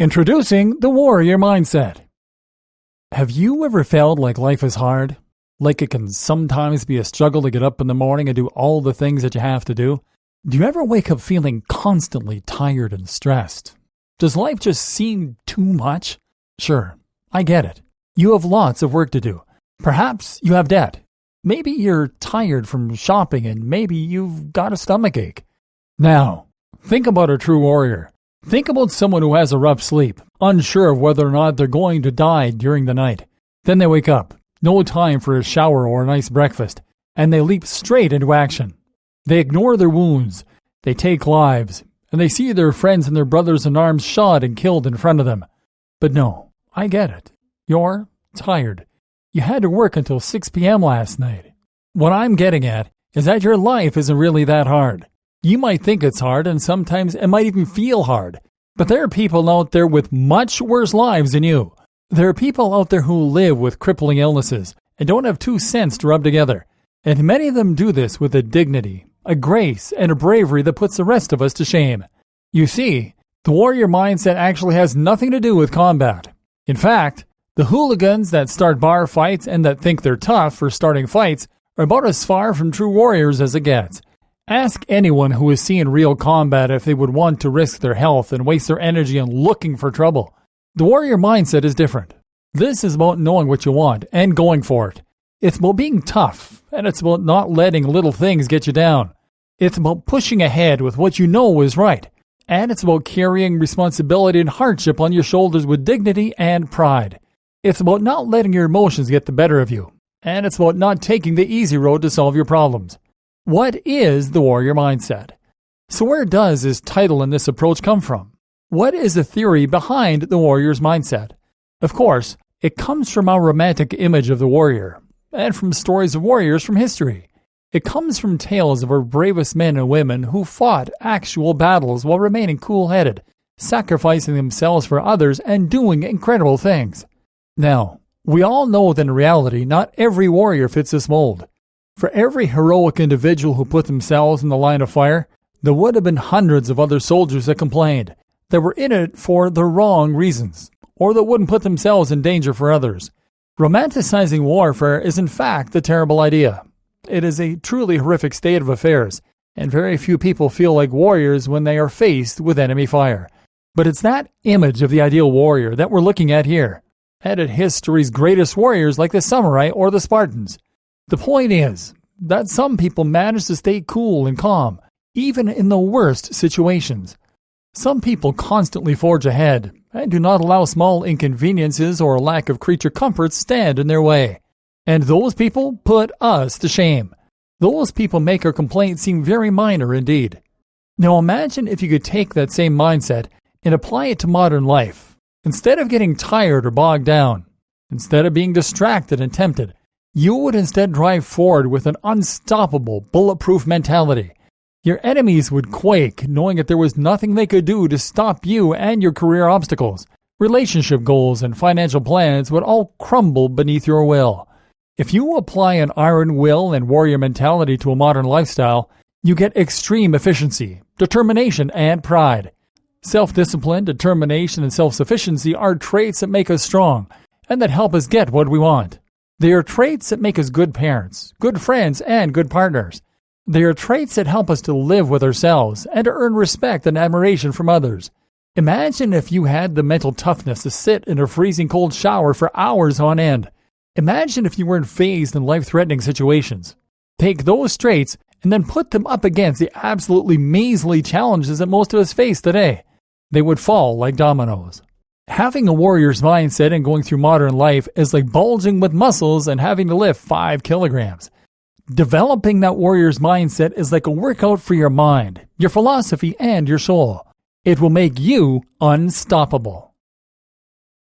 Introducing the Warrior Mindset. Have you ever felt like life is hard? Like it can sometimes be a struggle to get up in the morning and do all the things that you have to do? Do you ever wake up feeling constantly tired and stressed? Does life just seem too much? Sure, I get it. You have lots of work to do. Perhaps you have debt. Maybe you're tired from shopping and maybe you've got a stomachache. Now, think about a true warrior. Think about someone who has a rough sleep, unsure of whether or not they're going to die during the night. Then they wake up, no time for a shower or a nice breakfast, and they leap straight into action. They ignore their wounds, they take lives, and they see their friends and their brothers in arms shot and killed in front of them. But no, I get it. You're tired. You had to work until 6 p.m. last night. What I'm getting at is that your life isn't really that hard. You might think it's hard, and sometimes it might even feel hard. But there are people out there with much worse lives than you. There are people out there who live with crippling illnesses and don't have 2 cents to rub together. And many of them do this with a dignity, a grace, and a bravery that puts the rest of us to shame. You see, the warrior mindset actually has nothing to do with combat. In fact, the hooligans that start bar fights and that think they're tough for starting fights are about as far from true warriors as it gets. Ask anyone who has seen real combat if they would want to risk their health and waste their energy on looking for trouble. The warrior mindset is different. This is about knowing what you want and going for it. It's about being tough, and it's about not letting little things get you down. It's about pushing ahead with what you know is right. And it's about carrying responsibility and hardship on your shoulders with dignity and pride. It's about not letting your emotions get the better of you. And it's about not taking the easy road to solve your problems. What is the warrior mindset? So where does this title and this approach come from? What is the theory behind the warrior's mindset? Of course, it comes from our romantic image of the warrior, and from stories of warriors from history. It comes from tales of our bravest men and women who fought actual battles while remaining cool-headed, sacrificing themselves for others and doing incredible things. Now, we all know that in reality, not every warrior fits this mold. For every heroic individual who put themselves in the line of fire, there would have been hundreds of other soldiers that complained, that were in it for the wrong reasons, or that wouldn't put themselves in danger for others. Romanticizing warfare is in fact a terrible idea. It is a truly horrific state of affairs, and very few people feel like warriors when they are faced with enemy fire. But it's that image of the ideal warrior that we're looking at here, and at history's greatest warriors like the samurai or the Spartans. The point is that some people manage to stay cool and calm, even in the worst situations. Some people constantly forge ahead and do not allow small inconveniences or lack of creature comforts stand in their way. And those people put us to shame. Those people make our complaints seem very minor indeed. Now imagine if you could take that same mindset and apply it to modern life. Instead of getting tired or bogged down, instead of being distracted and tempted, you would instead drive forward with an unstoppable, bulletproof mentality. Your enemies would quake knowing that there was nothing they could do to stop you and your career obstacles. Relationship goals and financial plans would all crumble beneath your will. If you apply an iron will and warrior mentality to a modern lifestyle, you get extreme efficiency, determination, and pride. Self-discipline, determination, and self-sufficiency are traits that make us strong and that help us get what we want. They are traits that make us good parents, good friends, and good partners. They are traits that help us to live with ourselves and to earn respect and admiration from others. Imagine if you had the mental toughness to sit in a freezing cold shower for hours on end. Imagine if you weren't fazed in life-threatening situations. Take those traits and then put them up against the absolutely measly challenges that most of us face today. They would fall like dominoes. Having a warrior's mindset and going through modern life is like bulging with muscles and having to lift 5 kilograms. Developing that warrior's mindset is like a workout for your mind, your philosophy, and your soul. It will make you unstoppable.